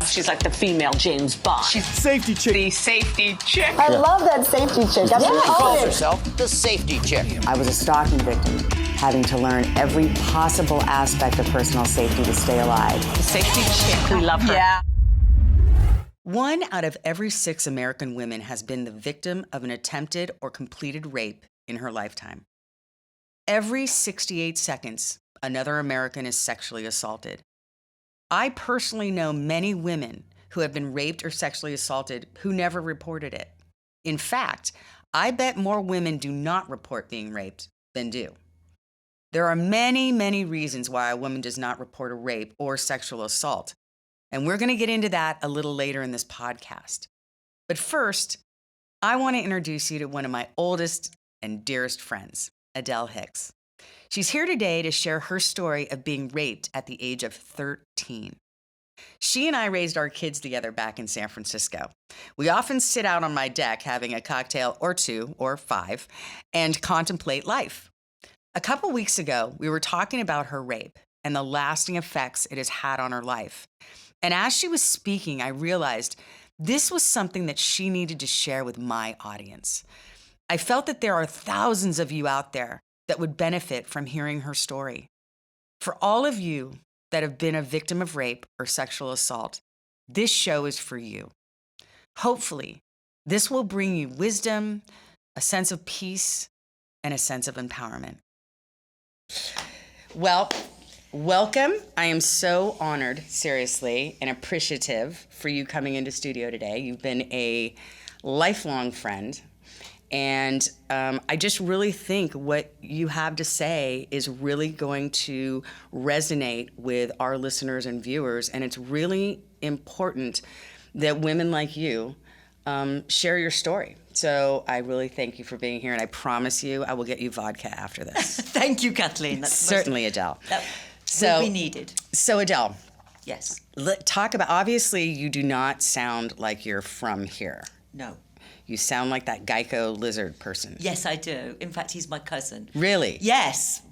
She's like the female James Bond. She's safety chick. The safety chick. I love that safety chick. That's what She calls it is. herself the safety chick. I was a stalking victim, having to learn every possible aspect of personal safety to stay alive. The safety chick. We love her. Yeah. 1 out of every 6 American women has been the victim of an attempted or completed rape in her lifetime. Every 68 seconds, another American is sexually assaulted. I personally know many women who have been raped or sexually assaulted who never reported it. In fact, I bet more women do not report being raped than do. There are many, many reasons why a woman does not report a rape or sexual assault. And we're going to get into that a little later in this podcast. But first, I want to introduce you to one of my oldest and dearest friends, Adele Hicks. She's here today to share her story of being raped at the age of 13. She and I raised our kids together back in San Francisco. We often sit out on my deck having a cocktail or 2 or 5 and contemplate life. A couple weeks ago, we were talking about her rape and the lasting effects it has had on her life. And as she was speaking, I realized this was something that she needed to share with my audience. I felt that there are thousands of you out there that would benefit from hearing her story. For all of you that have been a victim of rape or sexual assault, this show is for you. Hopefully, this will bring you wisdom, a sense of peace, and a sense of empowerment. Well, welcome. I am so honored, seriously, and appreciative for you coming into studio today. You've been a lifelong friend, and I just really think what you have to say is really going to resonate with our listeners and viewers, and it's really important that women like you share your story. So I really thank you for being here, and I promise you I will get you vodka after this. Thank you, Kathleen. That's Certainly, Adele. That will be needed. So, Adele, Yes. talk about, obviously, you do not sound like you're from here. No. You sound like that Geico lizard person. Yes, I do. In fact, he's my cousin. Really? Yes.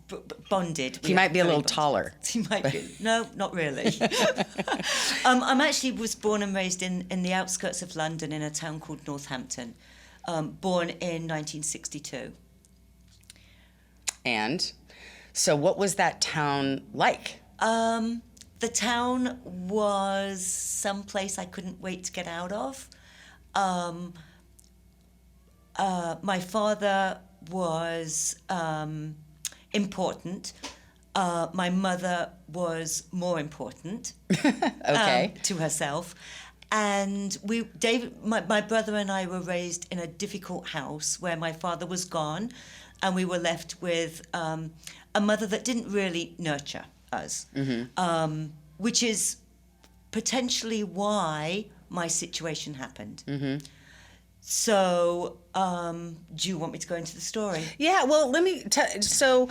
Bonded. He might be a little taller. He might be. No, not really. I'm actually was born and raised in the outskirts of London in a town called Northampton. Born in 1962. And so what was that town like? The town was someplace I couldn't wait to get out of. My father was important. My mother was more important Okay. to herself. And my brother and I were raised in a difficult house where my father was gone, and we were left with a mother that didn't really nurture us, which is potentially why my situation happened. So, do you want me to go into the story? Yeah, well, let me so,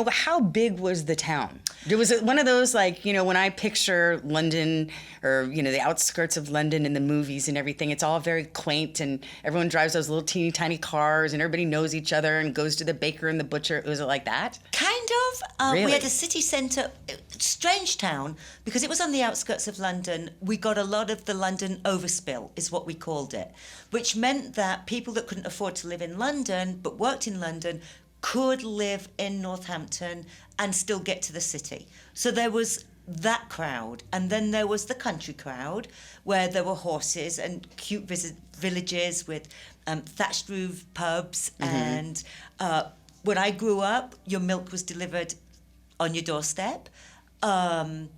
how big was the town? Was it one of those, like, when I picture London or, the outskirts of London in the movies and everything, it's all very quaint and everyone drives those little teeny tiny cars and everybody knows each other and goes to the baker and the butcher. Was it like that? Kind of. Really? We had a city centre, strange town, because it was on the outskirts of London. We got a lot of the London overspill, is what we called it, which meant that people that couldn't afford to live in London but worked in London could live in Northampton and still get to the city. So there was that crowd. And then there was the country crowd, where there were horses and cute villages with thatched roof pubs. And when I grew up, your milk was delivered on your doorstep. And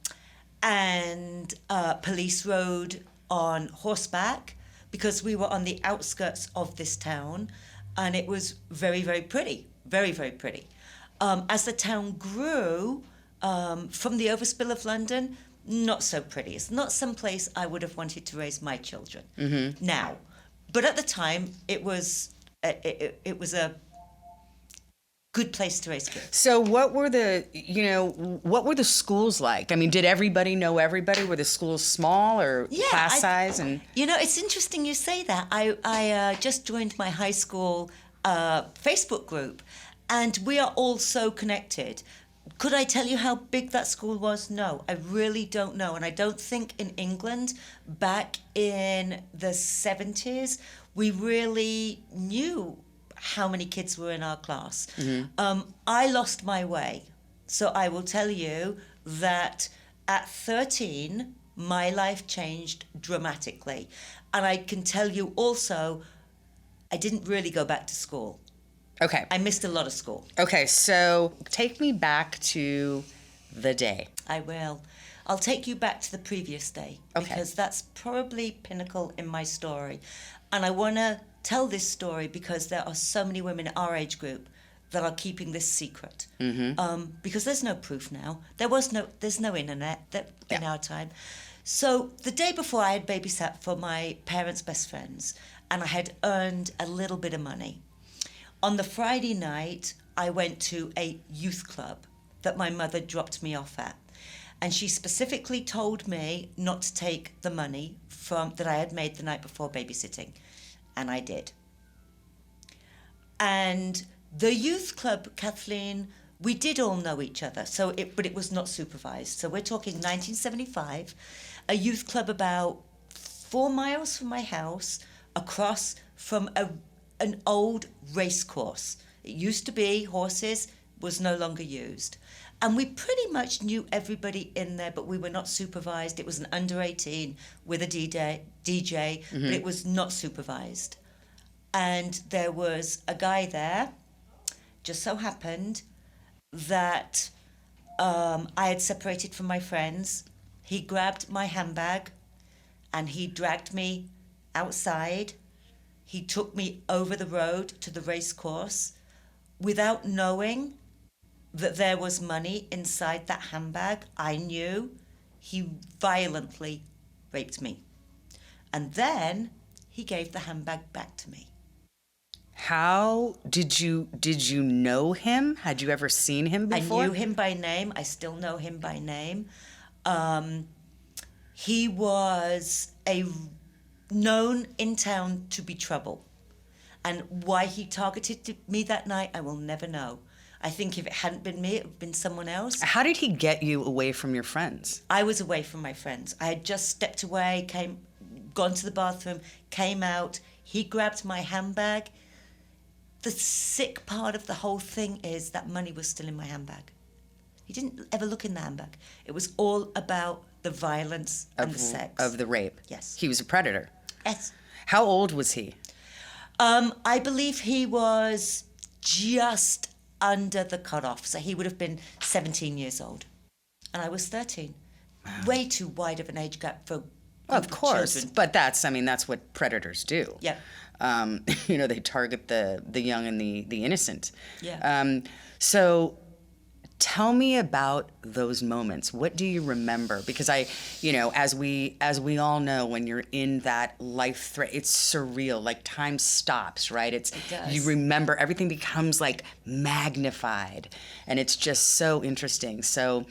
police rode on horseback, because we were on the outskirts of this town. And it was very, very pretty. Very, very pretty. As the town grew, from the overspill of London, not so pretty. It's not some place I would have wanted to raise my children now. But at the time, it was a good place to raise kids. So what were the schools like? I mean, did everybody know everybody? Were the schools small or class size? And it's interesting you say that. I just joined my high school Facebook group, and we are all so connected. Could I tell you how big that school was? No, I really don't know. And I don't think in England, back in the 70s, we really knew how many kids were in our class. I lost my way. So I will tell you that at 13, my life changed dramatically. And I can tell you also, I didn't really go back to school. Okay. I missed a lot of school. Okay, so take me back to the day. I will. I'll take you back to the previous day Okay. because that's probably pinnacle in my story. And I want to tell this story because there are so many women our age group that are keeping this secret. Because there's no proof now. There's no internet in our time. So the day before I had babysat for my parents' best friends and I had earned a little bit of money. On the Friday night, I went to a youth club that my mother dropped me off at. And she specifically told me not to take the money that I had made the night before babysitting. And I did. And the youth club, Kathleen, we did all know each other, but it was not supervised. So we're talking 1975, a youth club about 4 miles from my house, across from an old race course. It used to be horses, was no longer used. And we pretty much knew everybody in there, but we were not supervised. It was an under 18 with a DJ, but it was not supervised. And there was a guy there, just so happened that I had separated from my friends. He grabbed my handbag and he dragged me outside. He took me over the road to the race course without knowing that there was money inside that handbag. I knew. He violently raped me. And then he gave the handbag back to me. How did you know him? Had you ever seen him before? I knew him by name. I still know him by name. He was known in town to be trouble. And why he targeted me that night, I will never know. I think if it hadn't been me, it would have been someone else. How did he get you away from your friends? I was away from my friends. I had just stepped away, gone to the bathroom, came out. He grabbed my handbag. The sick part of the whole thing is that money was still in my handbag. He didn't ever look in the handbag. It was all about the violence and the sex. Of the rape? Yes. He was a predator? Yes. How old was he? I believe he was just under the cutoff. So he would have been 17 years old. And I was 13. Wow. Way too wide of an age gap for Of course. children. But that's what predators do. Yeah. They target the young and the innocent. Yeah. So tell me about those moments. What do you remember? Because as we all know, when you're in that life threat, it's surreal. Like time stops, right? It does. You remember, everything becomes like magnified, and it's just so interesting. So,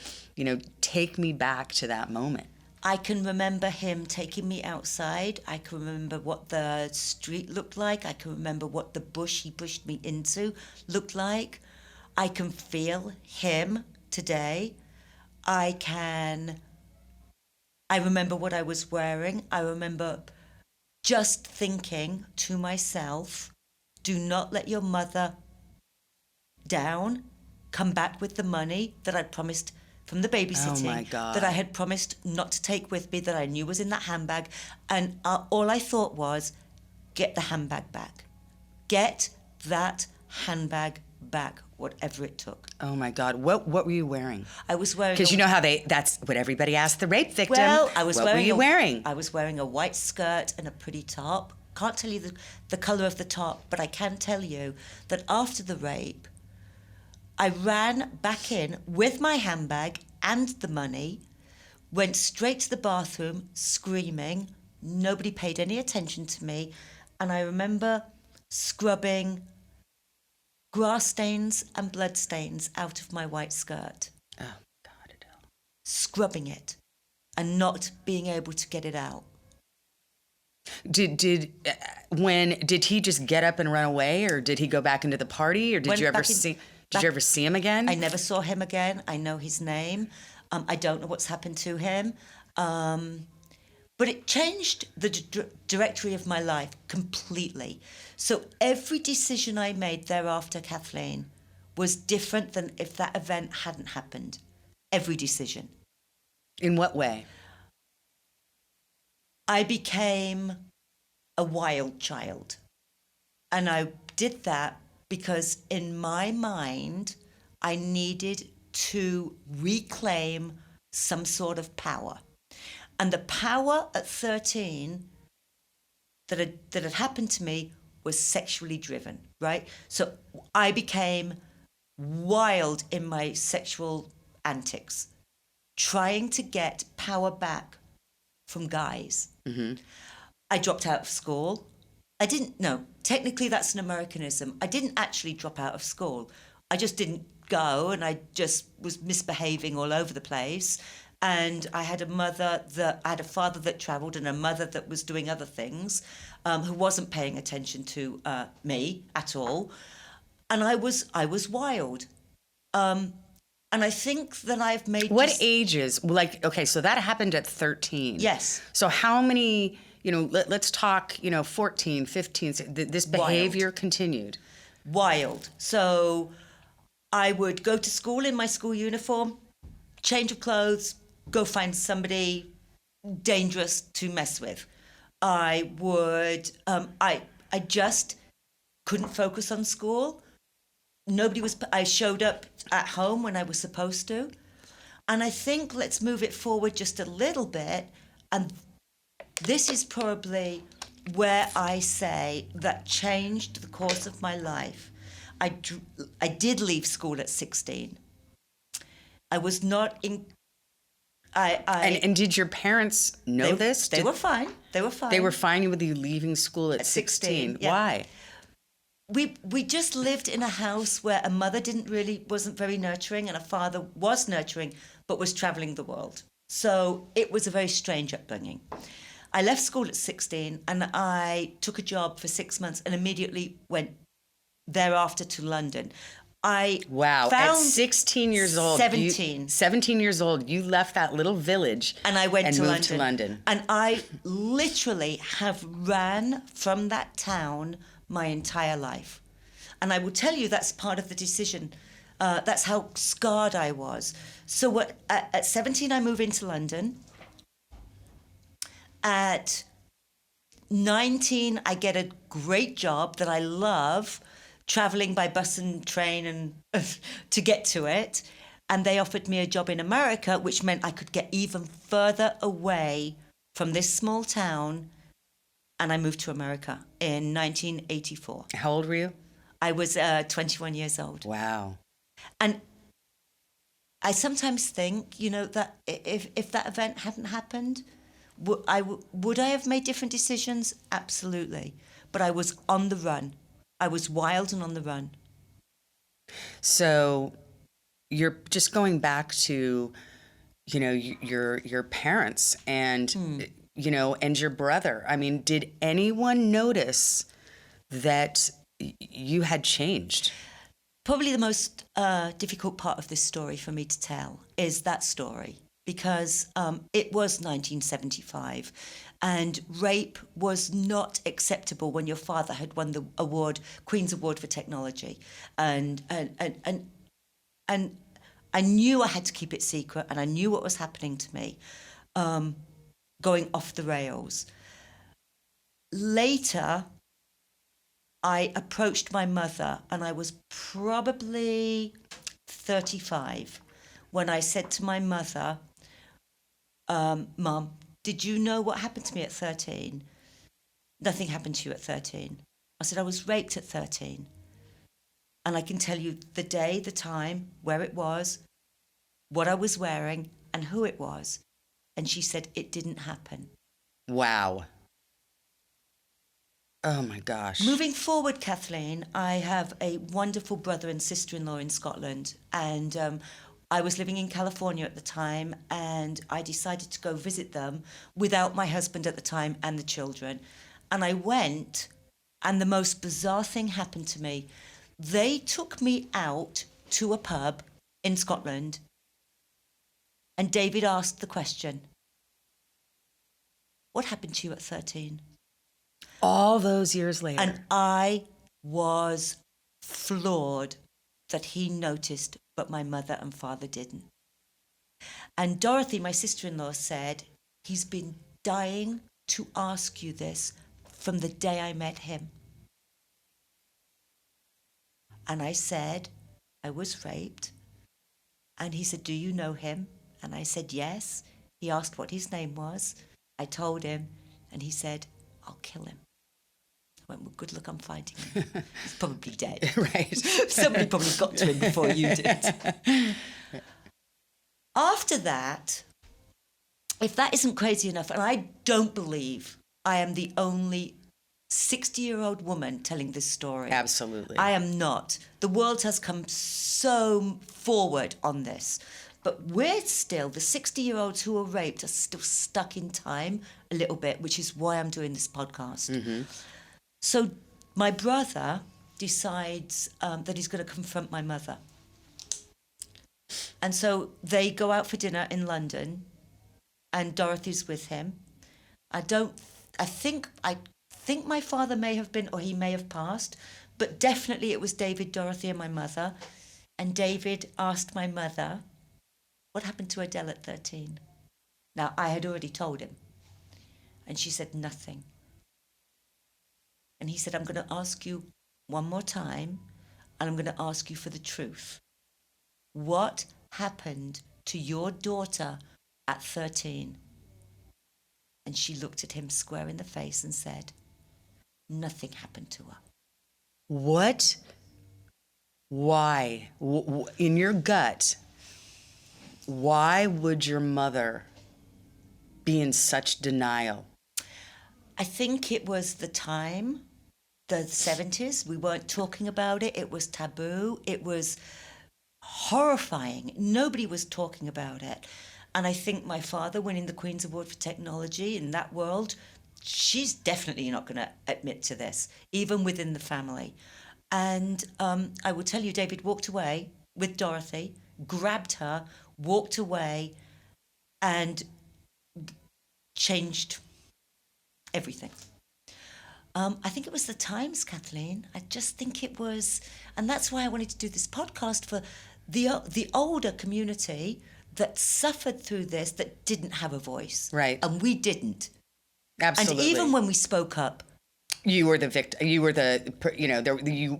take me back to that moment. I can remember him taking me outside. I can remember what the street looked like. I can remember what the bush he pushed me into looked like. I can feel him today. I remember what I was wearing. I remember just thinking to myself, do not let your mother down. Come back with the money that I'd promised from the babysitting. Oh my God. That I had promised not to take with me, that I knew was in that handbag. And all I thought was, get the handbag back. Get that handbag back, whatever it took. Oh my God. What were you wearing? I was wearing... Because you know how that's what everybody asks the rape victim. Well, what were you wearing? I was wearing a white skirt and a pretty top. Can't tell you the colour of the top, but I can tell you that after the rape, I ran back in with my handbag and the money, went straight to the bathroom screaming. Nobody paid any attention to me. And I remember scrubbing grass stains and blood stains out of my white skirt. Oh, God, Adele. Scrubbing it and not being able to get it out. Did he just get up and run away, or did he go back into the party, or did Went you ever back in- see? Did you ever see him again? I never saw him again. I know his name. I don't know what's happened to him. But it changed the directory of my life completely. So every decision I made thereafter, Kathleen, was different than if that event hadn't happened. Every decision. In what way? I became a wild child. And I did that because in my mind, I needed to reclaim some sort of power. And the power at 13 that had happened to me was sexually driven, right? So I became wild in my sexual antics, trying to get power back from guys. Mm-hmm. I dropped out of school. I didn't, no, technically that's an Americanism. I didn't actually drop out of school. I just didn't go, and I just was misbehaving all over the place. And I had a father that travelled and a mother that was doing other things, who wasn't paying attention to me at all. And I was wild. And I think that I've made... What ages? Like, okay, so that happened at 13. Yes. So how many, let's talk, 14, 15, this behavior continued? Wild. So I would go to school in my school uniform, change of clothes, go find somebody dangerous to mess with. I would, I just couldn't focus on school. I showed up at home when I was supposed to. And I think let's move it forward just a little bit. And this is probably where I say that changed the course of my life. I did leave school at 16. I was not in... And did your parents know this? They were fine. They were fine. They were fine with you leaving school at 16. Yeah. Why? We just lived in a house where a mother wasn't very nurturing, and a father was nurturing, but was traveling the world. So it was a very strange upbringing. I left school at 16, and I took a job for 6 months and immediately went thereafter to London. Wow. At 16 years old. 17. 17 years old, you left that little village and I went moved to London. And I literally have ran from that town my entire life. And I will tell you that's part of the decision. That's how scarred I was. So at 17, I move into London. At 19, I get a great job that I love, traveling by bus and train and to get to it. And they offered me a job in America, which meant I could get even further away from this small town. And I moved to America in 1984. How old were you? I was 21 years old. Wow. And I sometimes think, that if that event hadn't happened, would I have made different decisions? Absolutely. But I was on the run. I was wild and on the run. So you're just going back to, your parents and, and your brother. I mean, did anyone notice that you had changed? Probably the most difficult part of this story for me to tell is that story, because it was 1975 and rape was not acceptable when your father had won the award, Queen's Award for Technology. And I knew I had to keep it secret, and I knew what was happening to me, going off the rails. Later, I approached my mother, and I was probably 35 when I said to my mother, Mum, did you know what happened to me at 13? Nothing happened to you at 13. I said, I was raped at 13. And I can tell you the day, the time, where it was, what I was wearing, and who it was. And she said, it didn't happen. Wow. Oh, my gosh. Moving forward, Kathleen, I have a wonderful brother and sister-in-law in Scotland. And I was living in California at the time, and I decided to go visit them without my husband at the time and the children. And I went, and the most bizarre thing happened to me. They took me out to a pub in Scotland, and David asked the question, what happened to you at 13? All those years later. And I was floored that he noticed, but my mother and father didn't. And Dorothy, my sister-in-law, said, he's been dying to ask you this from the day I met him. And I said, I was raped. And he said, do you know him? And I said, yes. He asked what his name was. I told him, and he said, I'll kill him. I went, well, good luck on finding him. He's probably dead. Right. Somebody probably got to him before you did. After that, if that isn't crazy enough, and I don't believe I am the only 60-year-old woman telling this story. Absolutely. I am not. The world has come so forward on this. But we're still, the 60-year-olds who were raped are still stuck in time a little bit, which is why I'm doing this podcast. Mm-hmm. So my brother decides that he's going to confront my mother. And so they go out for dinner in London, and Dorothy's with him. I think my father may have been, or he may have passed, but definitely it was David, Dorothy, and my mother. And David asked my mother, what happened to Adele at 13? Now, I had already told him. And she said nothing. And he said, I'm going to ask you one more time, and I'm going to ask you for the truth. What happened to your daughter at 13? And she looked at him square in the face and said, nothing happened to her. What? Why? In your gut, why would your mother be in such denial? I think it was the time, the 70s. We weren't talking about it. It was taboo. It was horrifying. Nobody was talking about it. And I think my father winning the Queen's Award for Technology in that world, she's definitely not going to admit to this, even within the family. And I will tell you, David walked away with Dorothy, grabbed her, walked away, and changed everything. I think it was the times, Kathleen. I just think it was, and that's why I wanted to do this podcast for the older community that suffered through this, that didn't have a voice. Right. And we didn't. Absolutely. And even when we spoke up, you were the victim. You were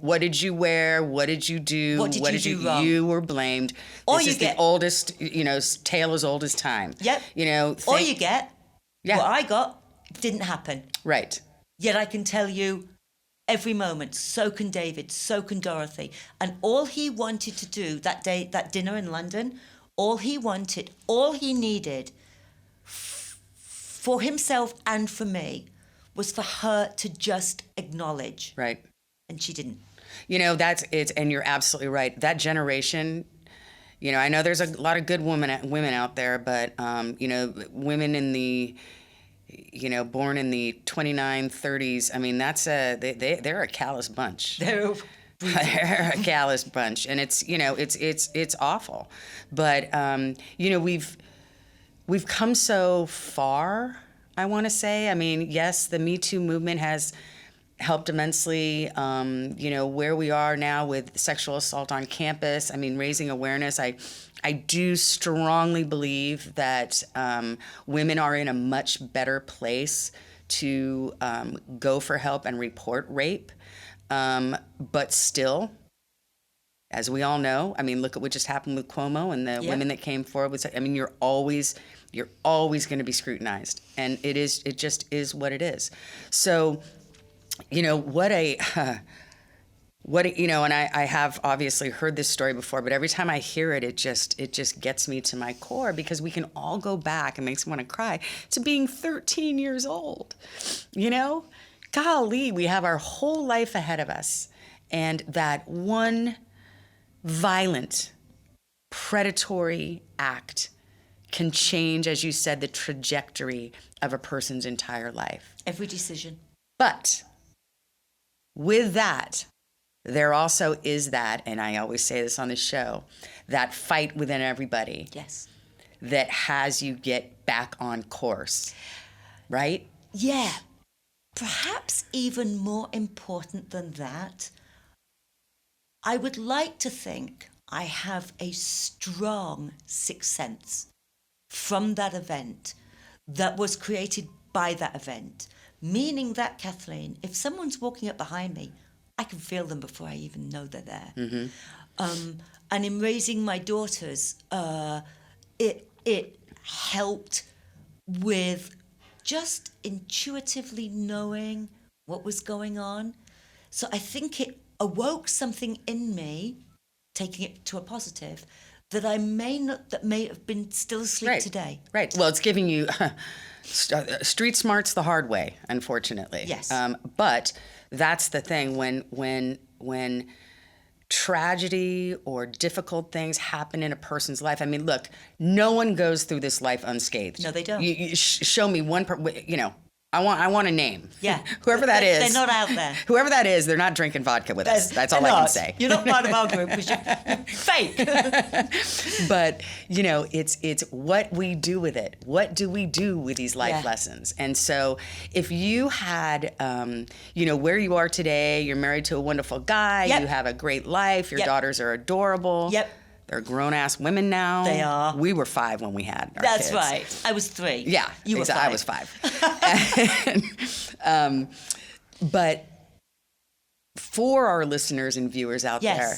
what did you wear? What did you do? What did you do wrong? You were blamed. Or this you is get the oldest, tale as old as time. Yep. Or you get what I got didn't happen. Right. Yet I can tell you every moment, so can David, so can Dorothy. And all he wanted to do that day, that dinner in London, all he needed for himself and for me was for her to just acknowledge. Right. And she didn't. That's it. And you're absolutely right. That generation, I know there's a lot of good women out there, but, women in the, born in the 29, 30s, I mean, they're a callous bunch. They're a callous bunch. And it's awful. But, we've come so far, I want to say. I mean, yes, the Me Too movement has helped immensely, where we are now with sexual assault on campus. I mean, raising awareness. I do strongly believe that women are in a much better place to go for help and report rape. But still, as we all know, I mean, look at what just happened with Cuomo and the women that came forward. I mean, you're always going to be scrutinized, and it just is what it is. So, and I have obviously heard this story before, but every time I hear it, it just gets me to my core, because we can all go back, and makes me want to cry, to being 13 years old. Golly, we have our whole life ahead of us, and that one violent, predatory act can change, as you said, the trajectory of a person's entire life. Every decision. But with that there also is that, and I always say this on the show, that fight within everybody. Yes. That has you get back on course, right? Yeah. Perhaps even more important than that, I would like to think I have a strong sixth sense from that event that was created by that event. Meaning that, Kathleen, if someone's walking up behind me, I can feel them before I even know they're there. Mm-hmm. And in raising my daughters, it helped with just intuitively knowing what was going on. So I think it awoke something in me, taking it to a positive, that may have been still asleep today. Right. Well, it's giving you street smarts the hard way, unfortunately. Yes. But that's the thing when tragedy or difficult things happen in a person's life. I mean, look, no one goes through this life unscathed. No, they don't. You show me one I want a name. Yeah. Whoever that is. They're not out there. Whoever that is, they're not drinking vodka with us. That's all I can say. You're not part of our group because you're fake. But, it's what we do with it. What do we do with these life lessons? And so if you had, where you are today, you're married to a wonderful guy, you have a great life, your daughters are adorable. Yep. They're grown-ass women now. They are. We were 5 when we had our That's kids. right. I was 3. Yeah. You were 5. I was 5. But for our listeners and viewers out there,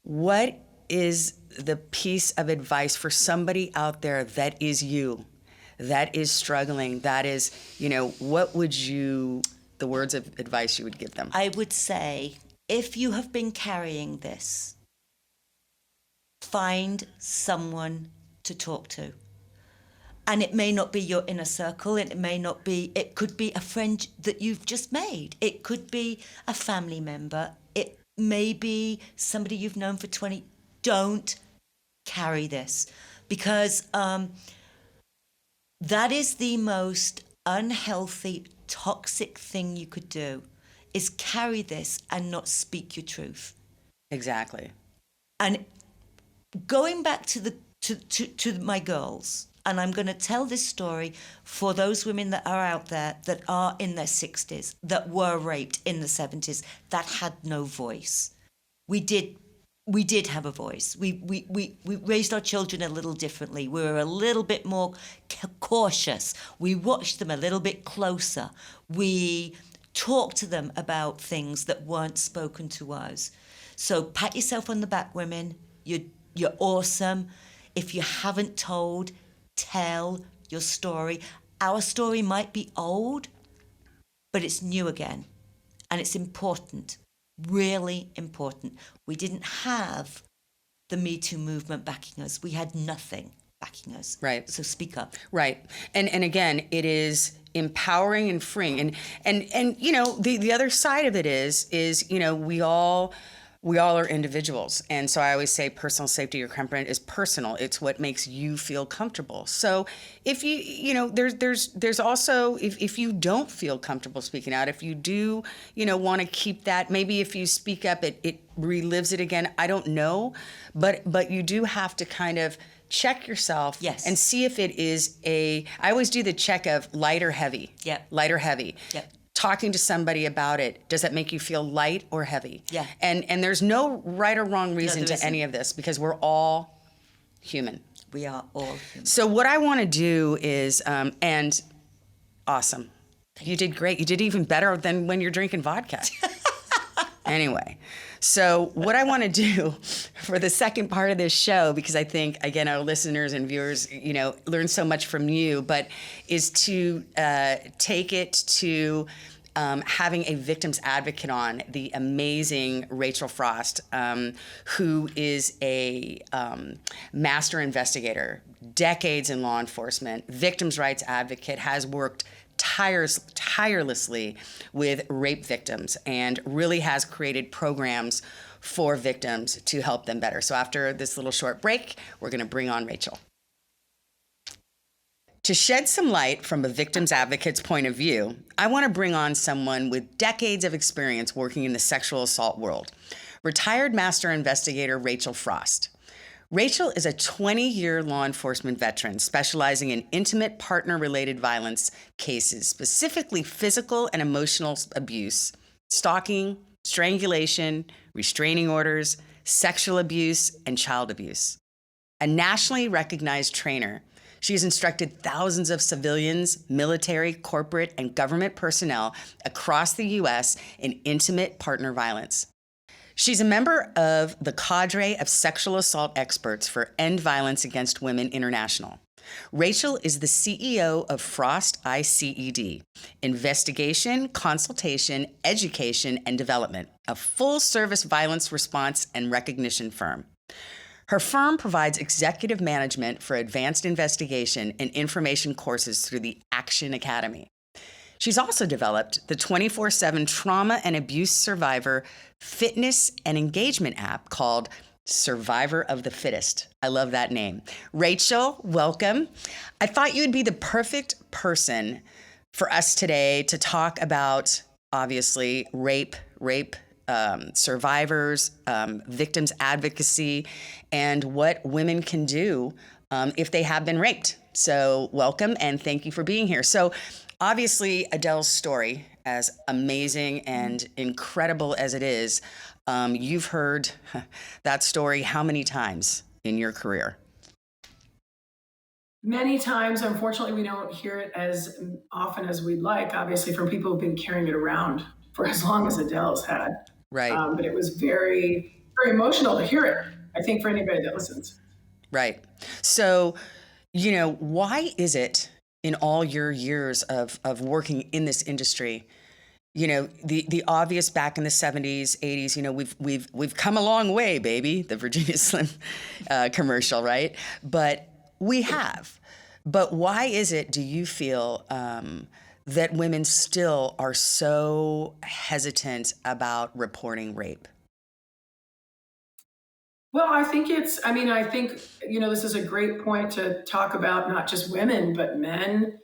what is the piece of advice for somebody out there that is you, that is struggling, that is, what would the words of advice you would give them? I would say, if you have been carrying this, find someone to talk to. And it may not be your inner circle. It could be a friend that you've just made. It could be a family member. It may be somebody you've known for 20. Don't carry this, because that is the most unhealthy, toxic thing you could do, is carry this and not speak your truth. Exactly. And going back to my girls, and I'm going to tell this story for those women that are out there that are in their 60s, that were raped in the 70s, that had no voice. We did have a voice. We raised our children a little differently. We were a little bit more cautious. We watched them a little bit closer. We talked to them about things that weren't spoken to us. So pat yourself on the back, women. You're awesome. If you haven't told, tell your story. Our story might be old, but it's new again. And it's important, really important. We didn't have the Me Too movement backing us. We had nothing backing us. Right. So speak up. Right. And again, it is empowering and freeing. And the other side of it is we all are individuals. And so I always say personal safety or comfort is personal. It's what makes you feel comfortable. So if there's also, if you don't feel comfortable speaking out, if you do, want to keep that, maybe if you speak up, it relives it again. I don't know, but you do have to kind of check yourself and see if it is I always do the check of light or heavy. Yep. Light or heavy. Yep. Talking to somebody about it, does that make you feel light or heavy? Yeah. And there's no right or wrong reason to any of this, because we're all human. We are all human. So what I want to do is, and awesome. You did great. You did even better than when you're drinking vodka. Anyway, so what I want to do for the second part of this show, because I think, again, our listeners and viewers, learn so much from you, but is to take it to having a victim's advocate on, the amazing Rachael Frost, who is a master investigator, decades in law enforcement, victims' rights advocate, has worked tirelessly with rape victims and really has created programs for victims to help them better. So after this little short break, we're going to bring on Rachael. To shed some light from a victim's advocate's point of view, I want to bring on someone with decades of experience working in the sexual assault world, retired Master Investigator Rachael Frost. Rachael is a 20-year law enforcement veteran specializing in intimate partner-related violence cases, specifically physical and emotional abuse, stalking, strangulation, restraining orders, sexual abuse, and child abuse. A nationally recognized trainer, she has instructed thousands of civilians, military, corporate, and government personnel across the U.S. in intimate partner violence. She's a member of the cadre of sexual assault experts for End Violence Against Women International. Rachael is the CEO of Frost ICED, Investigation, Consultation, Education, and Development, a full-service violence response and recognition firm. Her firm provides executive management for advanced investigation and information courses through the Action Academy. She's also developed the 24/7 trauma and abuse survivor fitness and engagement app called Survivor of the Fittest. I love that name. Rachael, welcome. I thought you would be the perfect person for us today to talk about, obviously, rape, survivors, victims advocacy, and what women can do if they have been raped. So welcome and thank you for being here. So obviously Adele's story, as amazing and incredible as it is, you've heard that story how many times in your career? Many times. Unfortunately, we don't hear it as often as we'd like, obviously, from people who've been carrying it around for as long as Adele's had. Right. But it was very, very emotional to hear it, I think, for anybody that listens. Right. So, why is it in all your years of working in this industry, the obvious back in the 70s, 80s, we've come a long way, baby, the Virginia Slim commercial, right? But we have. But why is it, do you feel, that women still are so hesitant about reporting rape? Well, I think this is a great point to talk about not just women, but men,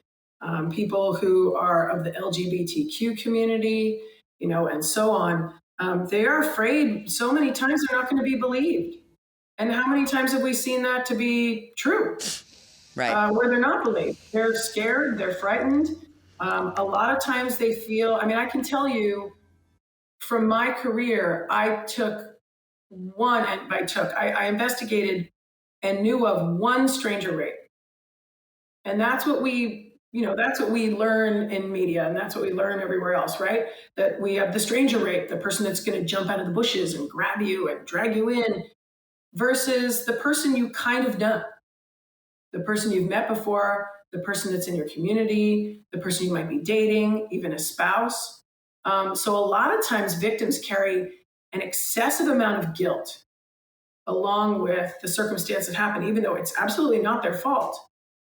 people who are of the LGBTQ community, and so on. They are afraid so many times they're not going to be believed. And how many times have we seen that to be true? Right. Where they're not believed. They're scared, they're frightened. A lot of times they feel, I can tell you from my career, I investigated and knew of one stranger rape. And that's what we learn in media, and that's what we learn everywhere else, right? That we have the stranger rape, the person that's going to jump out of the bushes and grab you and drag you in, versus the person you kind of know, the person you've met before, the person that's in your community, the person you might be dating, even a spouse. So a lot of times victims carry an excessive amount of guilt along with the circumstance that happened, even though it's absolutely not their fault.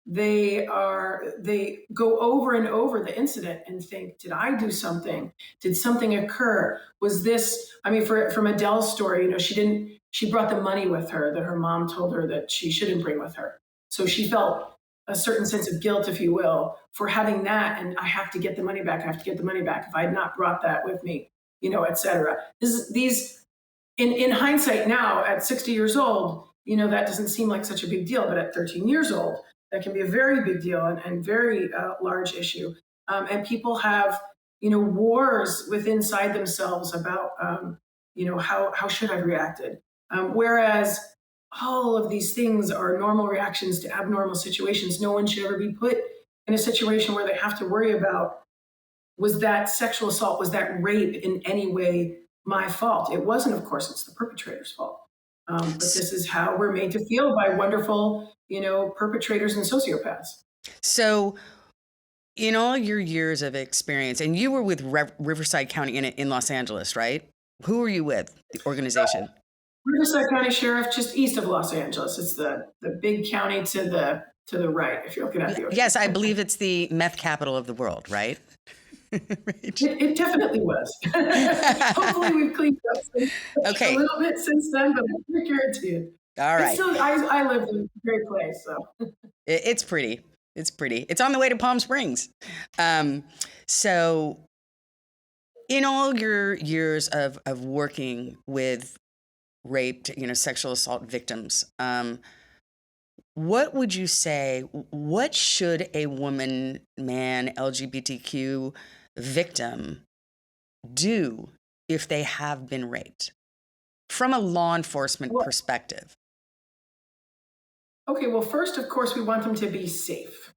They go over and over the incident and think, did I do something? Did something occur? Was this, from Adele's story, she brought the money with her that her mom told her that she shouldn't bring with her. So she felt a certain sense of guilt, if you will, for having that. And I have to get the money back. If I had not brought that with me, et cetera. In hindsight now, at 60 years old, that doesn't seem like such a big deal. But at 13 years old, that can be a very big deal and very large issue. And people have, wars inside themselves about, how should I have reacted? Whereas all of these things are normal reactions to abnormal situations. No one should ever be put in a situation where they have to worry about, was that sexual assault, was that rape in any way my fault? It wasn't, of course, it's the perpetrator's fault. But this is how we're made to feel by wonderful, perpetrators and sociopaths. So in all your years of experience, and you were with Riverside County in Los Angeles, right? Who were you with, the organization? Riverside County Sheriff, just east of Los Angeles. It's the big county to the right, if you're looking at the ocean. Yes, I believe it's the meth capital of the world, right? It definitely was. Hopefully we've cleaned up a little bit since then, but I guarantee it. All right. I lived in a great place, so. It's pretty. It's pretty. It's on the way to Palm Springs. So in all your years of working with raped, sexual assault victims, what would you say, what should a woman, man, LGBTQ victim do if they have been raped from a law enforcement perspective? Okay, well, first, of course, we want them to be safe.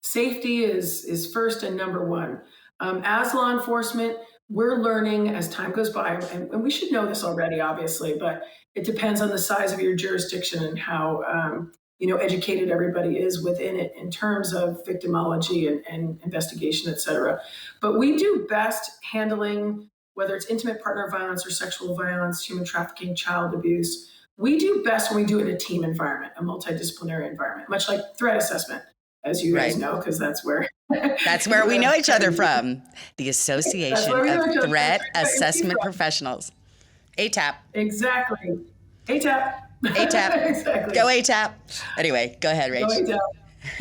Safety is first and number one. As law enforcement, we're learning as time goes by, and we should know this already, obviously, but it depends on the size of your jurisdiction and how educated everybody is within it in terms of victimology and investigation, et cetera. But we do best handling whether it's intimate partner violence or sexual violence, human trafficking, child abuse. We do best when we do it in a team environment, a multidisciplinary environment, much like threat assessment, as you guys know, because that's where we know each other from. The Association of Threat Assessment Professionals. ATAP. Exactly. ATAP. ATAP. Exactly. Go ATAP. Anyway, go ahead, Rach. Go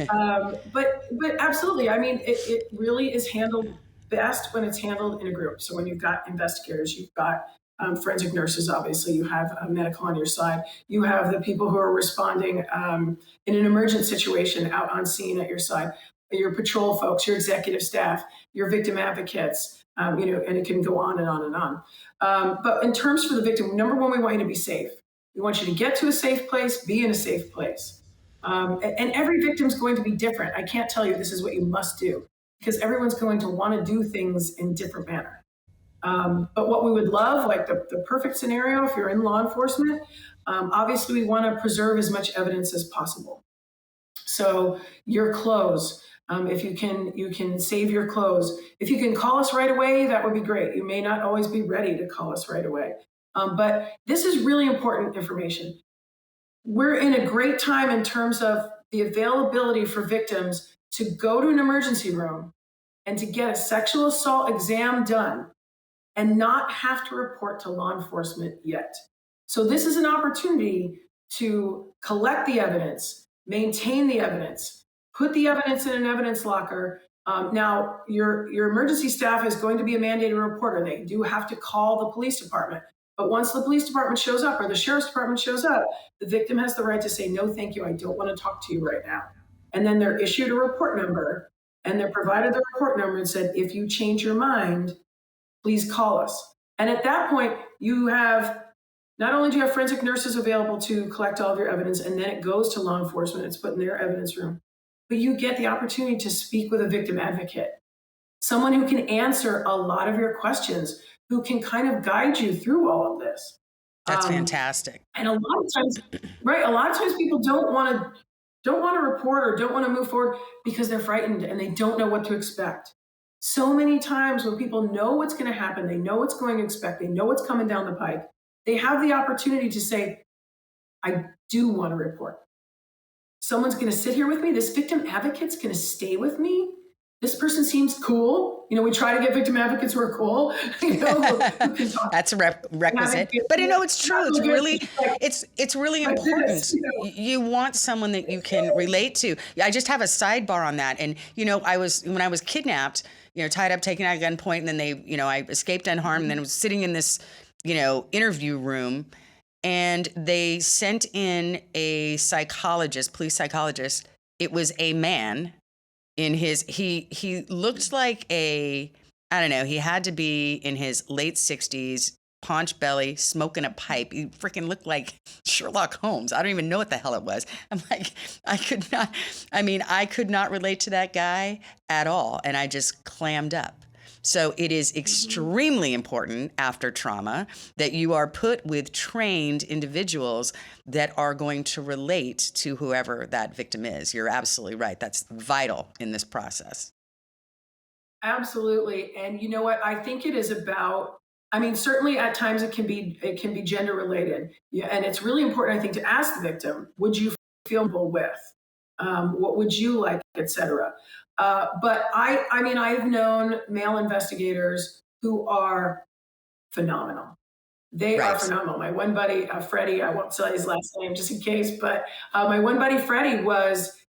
ATAP. But absolutely, I mean, it really is handled best when it's handled in a group. So when you've got investigators, you've got forensic nurses, obviously, you have medical on your side, you have the people who are responding in an emergent situation out on scene at your side, your patrol folks, your executive staff, your victim advocates, and it can go on and on and on. But in terms for the victim, number one, we want you to be safe. We want you to get to a safe place, be in a safe place. And every victim's going to be different. I can't tell you this is what you must do, because everyone's going to want to do things in different manner. But what we would love, like the perfect scenario, if you're in law enforcement, obviously we want to preserve as much evidence as possible. So your clothes, if you can save your clothes. If you can call us right away, that would be great. You may not always be ready to call us right away. But this is really important information. We're in a great time in terms of the availability for victims to go to an emergency room and to get a sexual assault exam done and not have to report to law enforcement yet. So this is an opportunity to collect the evidence, maintain the evidence, put the evidence in an evidence locker. Now, your emergency staff is going to be a mandated reporter. They do have to call the police department. But once the police department shows up or the sheriff's department shows up, the victim has the right to say, no, thank you, I don't want to talk to you right now. And then they're issued a report number, and they're provided the report number and said, if you change your mind, please call us. And at that point, you have, not only do you have forensic nurses available to collect all of your evidence, and then it goes to law enforcement, it's put in their evidence room, but you get the opportunity to speak with a victim advocate, someone who can answer a lot of your questions, who can kind of guide you through all of this. That's fantastic. And a lot of times, right, a lot of times people don't want to report or don't want to move forward because they're frightened and they don't know what to expect. So many times when people know what's going to happen, they know what's going to expect, they know what's coming down the pike, they have the opportunity to say, I do want to report. Someone's going to sit here with me. This victim advocate's going to stay with me. This person seems cool. We try to get victim advocates who are cool. Who can talk. That's a requisite. But it's true. It's really important. You want someone that you can relate to. I just have a sidebar on that. And when I was kidnapped, tied up, taken at gunpoint, and then they, I escaped unharmed, and then was sitting in this, interview room, and they sent in a psychologist, police psychologist. It was a man. He looked like I don't know, he had to be in his late 60s, paunch belly, smoking a pipe. He freaking looked like Sherlock Holmes. I don't even know what the hell it was. I'm like, I could not relate to that guy at all. And I just clammed up. So it is extremely important after trauma that you are put with trained individuals that are going to relate to whoever that victim is. You're absolutely right. That's vital in this process. Absolutely. And you know what? I think it is about, certainly at times it can be gender related. Yeah, and it's really important, I think, to ask the victim, would you feel comfortable with? What would you like, et cetera. But I've known male investigators who are phenomenal. They are Right. phenomenal. My one buddy, Freddie, I won't say his last name just in case, but my one buddy, Freddie,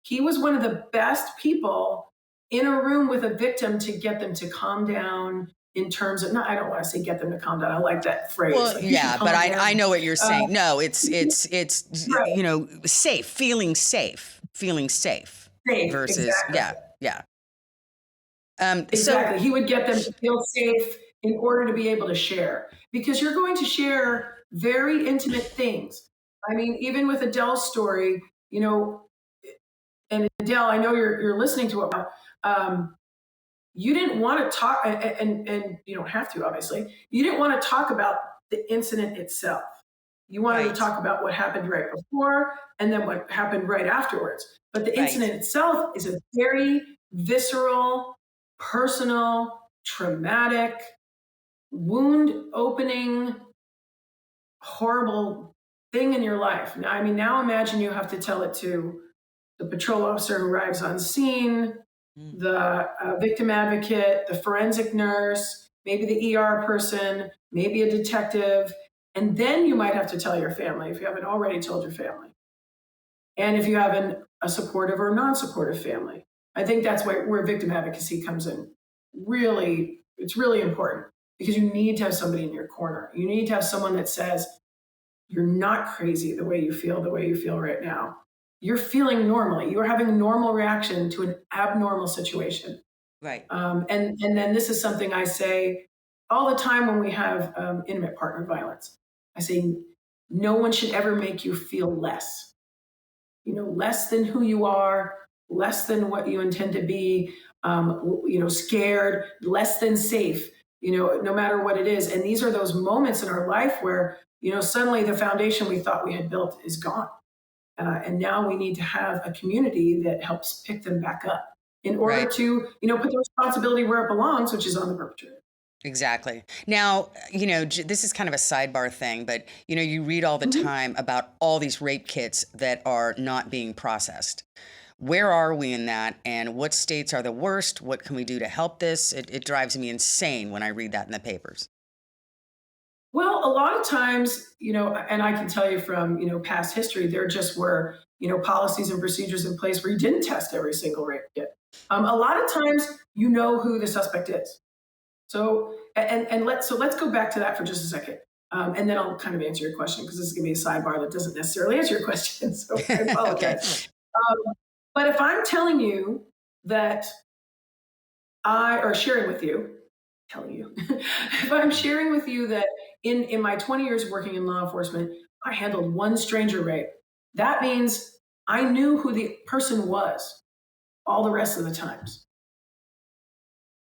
he was one of the best people in a room with a victim to get them to calm down in terms of, no, I don't want to say get them to calm down. I like that phrase. Well, Like, you should yeah, calm but down. I know what you're saying. No, it's Right. you know, safe, feeling safe Safe, versus exactly. yeah. Exactly. He would get them to feel safe in order to be able to share, because you're going to share very intimate things. I mean, even with Adele's story, you know, and Adele, I know you're listening to it. You didn't want to talk, and you don't have to, obviously. You didn't want to talk about the incident itself. You wanted Right. to talk about what happened right before and then what happened right afterwards. But the Right. incident itself is a very visceral, personal, traumatic, wound opening, horrible thing in your life. Now, I mean, now imagine you have to tell it to the patrol officer who arrives on scene, the victim advocate, the forensic nurse, maybe the ER person, maybe a detective. And then you might have to tell your family if you haven't already told your family. And if you have a supportive or non-supportive family. I think that's where victim advocacy comes in. Really, it's really important because you need to have somebody in your corner. You need to have someone that says, you're not crazy the way you feel right now. You're feeling normally. You're having a normal reaction to an abnormal situation. Right. And then this is something I say all the time when we have intimate partner violence. I say, no one should ever make you feel less. You know, less than who you are, less than what you intend to be, you know, scared, less than safe, you know, no matter what it is. And these are those moments in our life where, you know, suddenly the foundation we thought we had built is gone. And now we need to have a community that helps pick them back up in order Right. to, you know, put the responsibility where it belongs, which is on the perpetrator. Exactly. Now, you know, this is kind of a sidebar thing, but, you know, you read all the time about all these rape kits that are not being processed. Where are we in that? And what states are the worst? What can we do to help this? It drives me insane when I read that in the papers. Well, a lot of times, you know, and I can tell you from, you know, past history, there just were, you know, policies and procedures in place where you didn't test every single rape kit. A lot of times, you know who the suspect is. So let's go back to that for just a second, and then I'll kind of answer your question because this is going to be a sidebar that doesn't necessarily answer your question. So I apologize. But if I'm telling you that sharing with you, if I'm sharing with you that in my 20 years working in law enforcement, I handled one stranger rape, that means I knew who the person was all the rest of the times.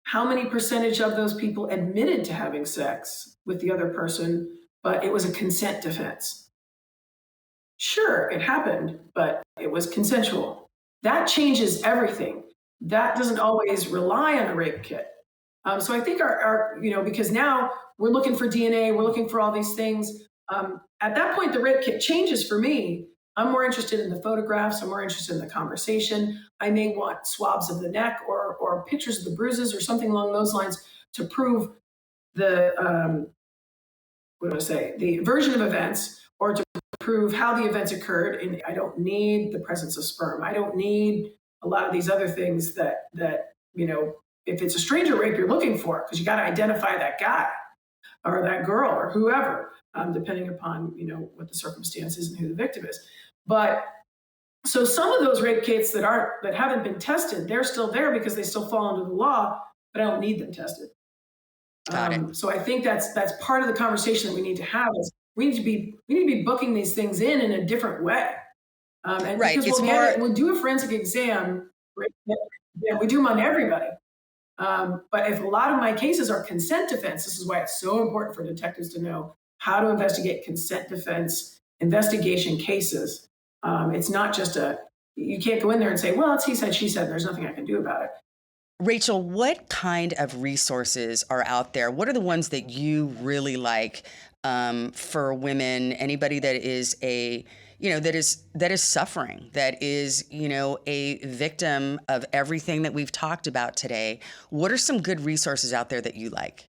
How many percentage of those people admitted to having sex with the other person, but it was a consent defense? Sure, it happened, but it was consensual. That changes everything. That doesn't always rely on a rape kit. So I think our, you know, because now we're looking for DNA, we're looking for all these things. At that point, the rape kit changes for me. I'm more interested in the photographs. I'm more interested in the conversation. I may want swabs of the neck or pictures of the bruises or something along those lines to prove the, the version of events or to prove how the events occurred. And I don't need the presence of sperm. I don't need a lot of these other things that you know, if it's a stranger rape you're looking for, because you got to identify that guy or that girl or whoever, depending upon, you know, what the circumstances and who the victim is. But so some of those rape kits that haven't been tested, they're still there because they still fall under the law, but I don't need them tested. Got it. So I think that's part of the conversation that we need to have is we need to be booking these things in a different way. And Right. because we'll do a forensic exam, right? We do them on everybody. But if a lot of my cases are consent defense, this is why it's so important for detectives to know how to investigate consent defense investigation cases. It's not just you can't go in there and say, well, it's he said, she said, and there's nothing I can do about it. Rachael, what kind of resources are out there? What are the ones that you really like for women? Anybody that is that is suffering, that is, you know, a victim of everything that we've talked about today. What are some good resources out there that you like?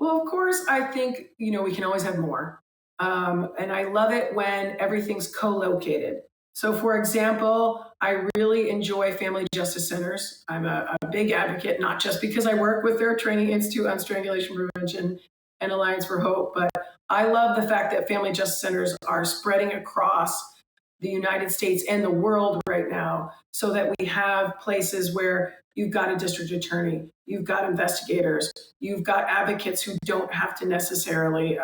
Well, of course, I think, we can always have more. And I love it when everything's co-located. So for example, I really enjoy family justice centers. I'm a big advocate, not just because I work with their training institute on strangulation prevention and Alliance for Hope, but I love the fact that family justice centers are spreading across the United States and the world right now, so that we have places where you've got a district attorney, you've got investigators, you've got advocates who don't have to necessarily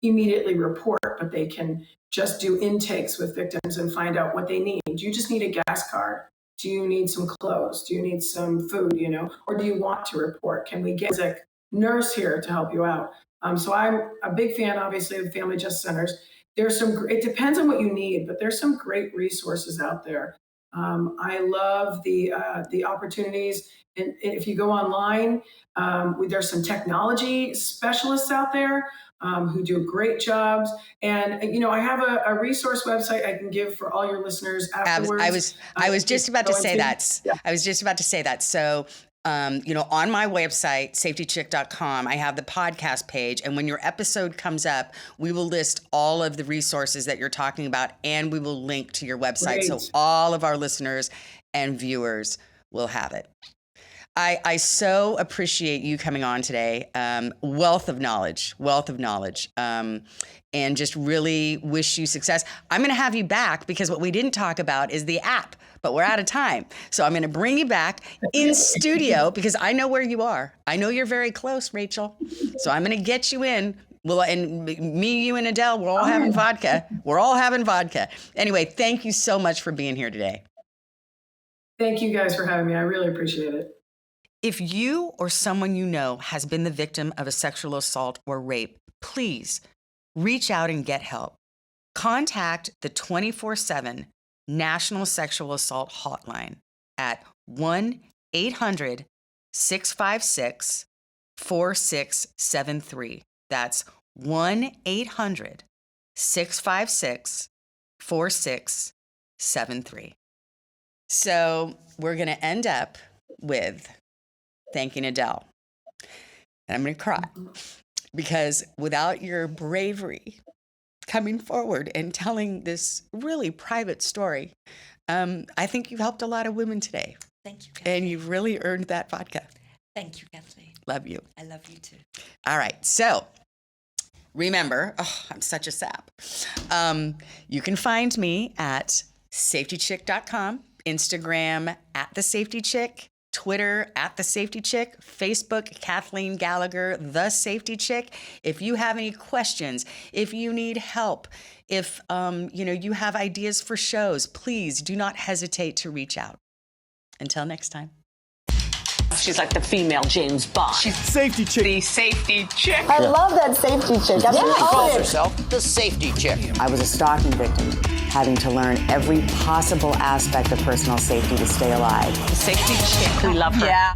immediately report, but they can just do intakes with victims and find out what they need. Do you just need a gas card? Do you need some clothes? Do you need some food, or do you want to report? Can we get a nurse here to help you out? So I'm a big fan, obviously, of family justice centers. It depends on what you need, but there's some great resources out there. I love the opportunities. And if you go online, there's some technology specialists out there who do great jobs. And, I have a resource website I can give for all your listeners afterwards. I was just about to say that. Yeah. I was just about to say that. So, on my website, safetychick.com, I have the podcast page. And when your episode comes up, we will list all of the resources that you're talking about, and we will link to your website. Great. So all of our listeners and viewers will have it. I so appreciate you coming on today. Wealth of knowledge, and just really wish you success. I'm going to have you back because what we didn't talk about is the app, but we're out of time. So I'm going to bring you back in studio because I know where you are. I know you're very close, Rachael. So I'm going to get you in. And me, you, and Adele, we're all having vodka. We're all having vodka. Anyway, thank you so much for being here today. Thank you guys for having me. I really appreciate it. If you or someone you know has been the victim of a sexual assault or rape, please reach out and get help. Contact the 24/7 National Sexual Assault Hotline at 1-800-656-4673. That's 1-800-656-4673. So we're going to end up with thanking Adele. And I'm going to cry because without your bravery coming forward and telling this really private story, I think you've helped a lot of women today. Thank you, Kathleen. And you've really earned that vodka. Thank you, Kathleen. Love you. I love you too. All right. So remember, I'm such a sap. You can find me at safetychick.com, Instagram at The Safety Chick, Twitter at The Safety Chick, Facebook, Kathleen Gallagher, The Safety Chick. If you have any questions, if you need help, if you have ideas for shows, please do not hesitate to reach out. Until next time. She's like the female James Bond. She's Safety Chick. The Safety Chick. I love that safety chick. That's what She calls I herself the Safety Chick. I was a stalking victim, having to learn every possible aspect of personal safety to stay alive. The Safety Chick. We love her. Yeah.